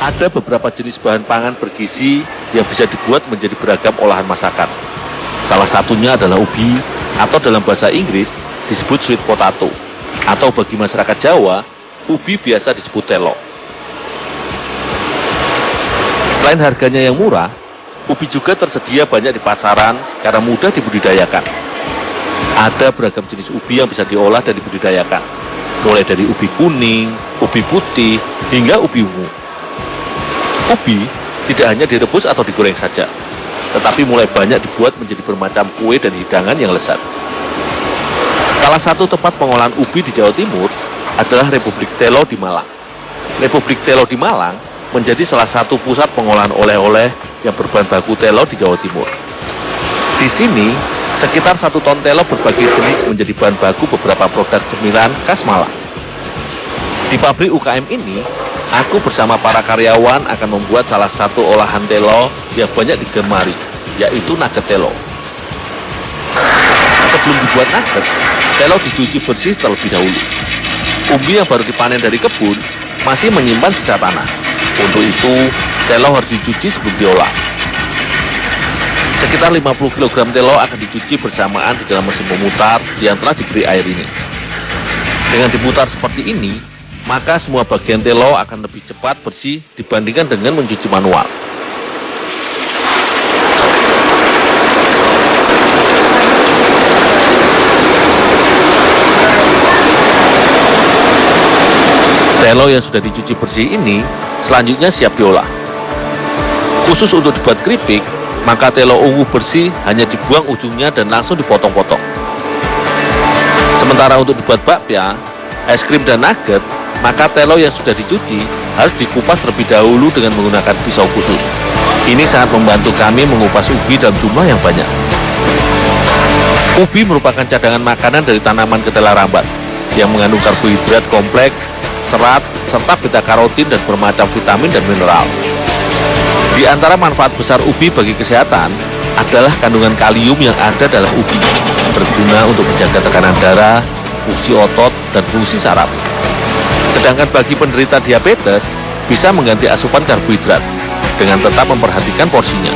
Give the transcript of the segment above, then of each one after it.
Ada beberapa jenis bahan pangan bergizi yang bisa dibuat menjadi beragam olahan masakan. Salah satunya adalah ubi, atau dalam bahasa Inggris disebut sweet potato, atau bagi masyarakat Jawa, ubi biasa disebut telo. Selain harganya yang murah, ubi juga tersedia banyak di pasaran karena mudah dibudidayakan. Ada beragam jenis ubi yang bisa diolah dan dibudidayakan, mulai dari ubi kuning, ubi putih, hingga ubi ungu. Ubi tidak hanya direbus atau digoreng saja, tetapi mulai banyak dibuat menjadi bermacam kue dan hidangan yang lezat. Salah satu tempat pengolahan ubi di Jawa Timur adalah Republik Telo di Malang. Republik Telo di Malang menjadi salah satu pusat pengolahan oleh-oleh yang berbahan baku telo di Jawa Timur. Di sini, sekitar 1 ton telo berbagai jenis menjadi bahan baku beberapa produk cemilan khas Malang. Di pabrik UKM ini, aku bersama para karyawan akan membuat salah satu olahan telo yang banyak digemari, yaitu nugget telo. Sebelum dibuat nugget, telo dicuci bersih terlebih dahulu. Ubi yang baru dipanen dari kebun masih menyimpan sisa tanah. Untuk itu, telo harus dicuci sebelum diolah. Sekitar 50 kg telo akan dicuci bersamaan di dalam mesin pemutar yang telah diberi air ini. Dengan diputar seperti ini, maka semua bagian telo akan lebih cepat bersih dibandingkan dengan mencuci manual. Telo yang sudah dicuci bersih ini selanjutnya siap diolah. Khusus untuk dibuat keripik, maka telo ungu bersih hanya dibuang ujungnya dan langsung dipotong-potong. Sementara untuk dibuat bakpia, es krim dan nugget, maka telo yang sudah dicuci harus dikupas terlebih dahulu dengan menggunakan pisau khusus. Ini sangat membantu kami mengupas ubi dalam jumlah yang banyak. Ubi merupakan cadangan makanan dari tanaman ketela rambat yang mengandung karbohidrat kompleks, serat, serta beta-karotin dan bermacam vitamin dan mineral. Di antara manfaat besar ubi bagi kesehatan adalah kandungan kalium yang ada dalam ubi, berguna untuk menjaga tekanan darah, fungsi otot, dan fungsi saraf. Sedangkan bagi penderita diabetes, bisa mengganti asupan karbohidrat dengan tetap memperhatikan porsinya.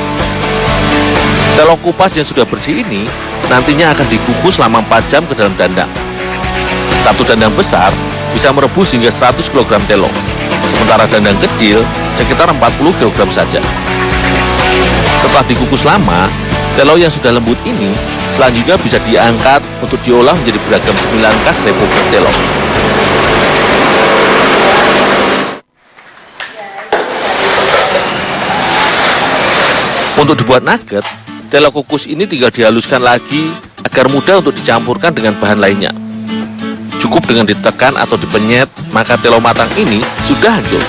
Telo kupas yang sudah bersih ini nantinya akan dikukus selama 4 jam ke dalam dandang. Satu dandang besar bisa merebus hingga 100 kg telo, sementara dandang kecil sekitar 40 kg saja. Setelah dikukus lama, telo yang sudah lembut ini selanjutnya bisa diangkat untuk diolah menjadi beragam cemilan khas Republik Telo. Untuk dibuat nugget, telo kukus ini tinggal dihaluskan lagi agar mudah untuk dicampurkan dengan bahan lainnya. Cukup dengan ditekan atau dipenyet, maka telo matang ini sudah hancur.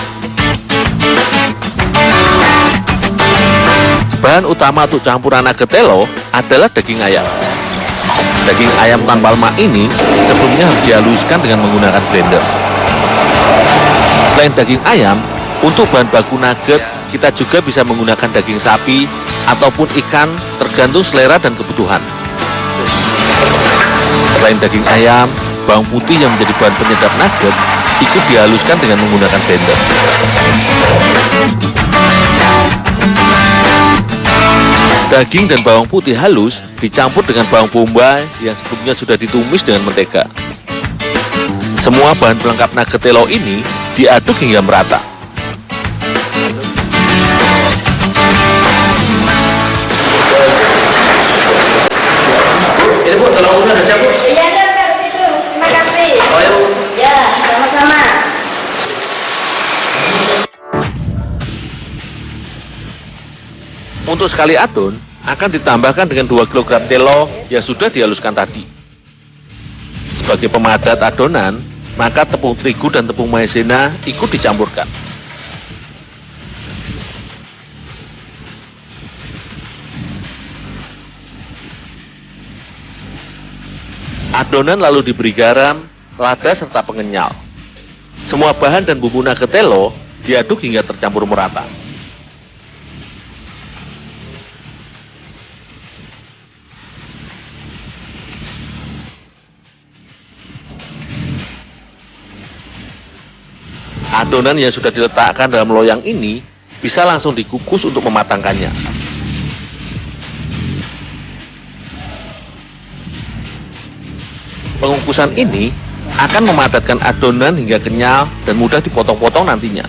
Bahan utama untuk campuran nugget telo adalah daging ayam. Daging ayam tanpa lemak ini sebelumnya harus dihaluskan dengan menggunakan blender. Selain daging ayam, untuk bahan baku nugget, kita juga bisa menggunakan daging sapi ataupun ikan tergantung selera dan kebutuhan. Selain daging ayam, bawang putih yang menjadi bahan penyedap nugget ikut dihaluskan dengan menggunakan blender. Daging dan bawang putih halus dicampur dengan bawang bombay yang sebelumnya sudah ditumis dengan mentega. Semua bahan pelengkap nugget telo ini diaduk hingga merata. Ini Bu, tolong udah ada siapa? Iya, ada itu. Terima kasih. Oh ya Bu. Ya, sama-sama. Untuk sekali adon akan ditambahkan dengan 2 kg telo yang sudah dihaluskan tadi. Sebagai pemadat adonan, maka tepung terigu dan tepung maizena ikut dicampurkan. Adonan lalu diberi garam, lada serta pengenyal. Semua bahan dan bumbu nugget telo diaduk hingga tercampur merata. Adonan yang sudah diletakkan dalam loyang ini bisa langsung dikukus untuk mematangkannya. Pengukusan ini akan memadatkan adonan hingga kenyal dan mudah dipotong-potong nantinya.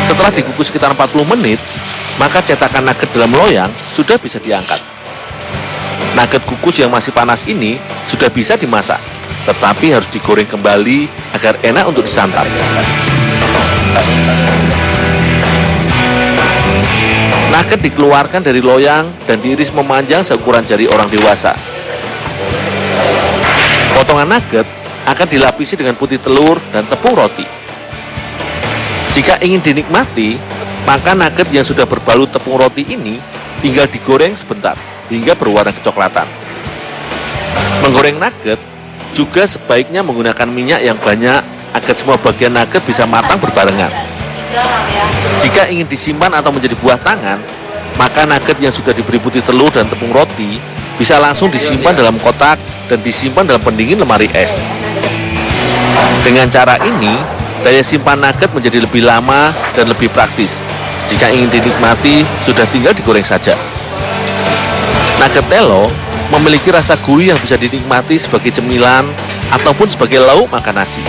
Setelah dikukus sekitar 40 menit, maka cetakan nugget dalam loyang sudah bisa diangkat. Nugget kukus yang masih panas ini sudah bisa dimasak, tetapi harus digoreng kembali agar enak untuk disantap. Nugget dikeluarkan dari loyang dan diiris memanjang seukuran jari orang dewasa. Potongan nugget akan dilapisi dengan putih telur dan tepung roti. Jika ingin dinikmati, maka nugget yang sudah berbalut tepung roti ini tinggal digoreng sebentar hingga berwarna kecoklatan. Menggoreng nugget juga sebaiknya menggunakan minyak yang banyak agar semua bagian nugget bisa matang berbarengan. Jika ingin disimpan atau menjadi buah tangan, maka nugget yang sudah diberi putih telur dan tepung roti bisa langsung disimpan dalam kotak dan disimpan dalam pendingin lemari es. Dengan cara ini, daya simpan nugget menjadi lebih lama dan lebih praktis. Jika ingin dinikmati, sudah tinggal digoreng saja. Nugget telo memiliki rasa gurih yang bisa dinikmati sebagai cemilan ataupun sebagai lauk makan nasi.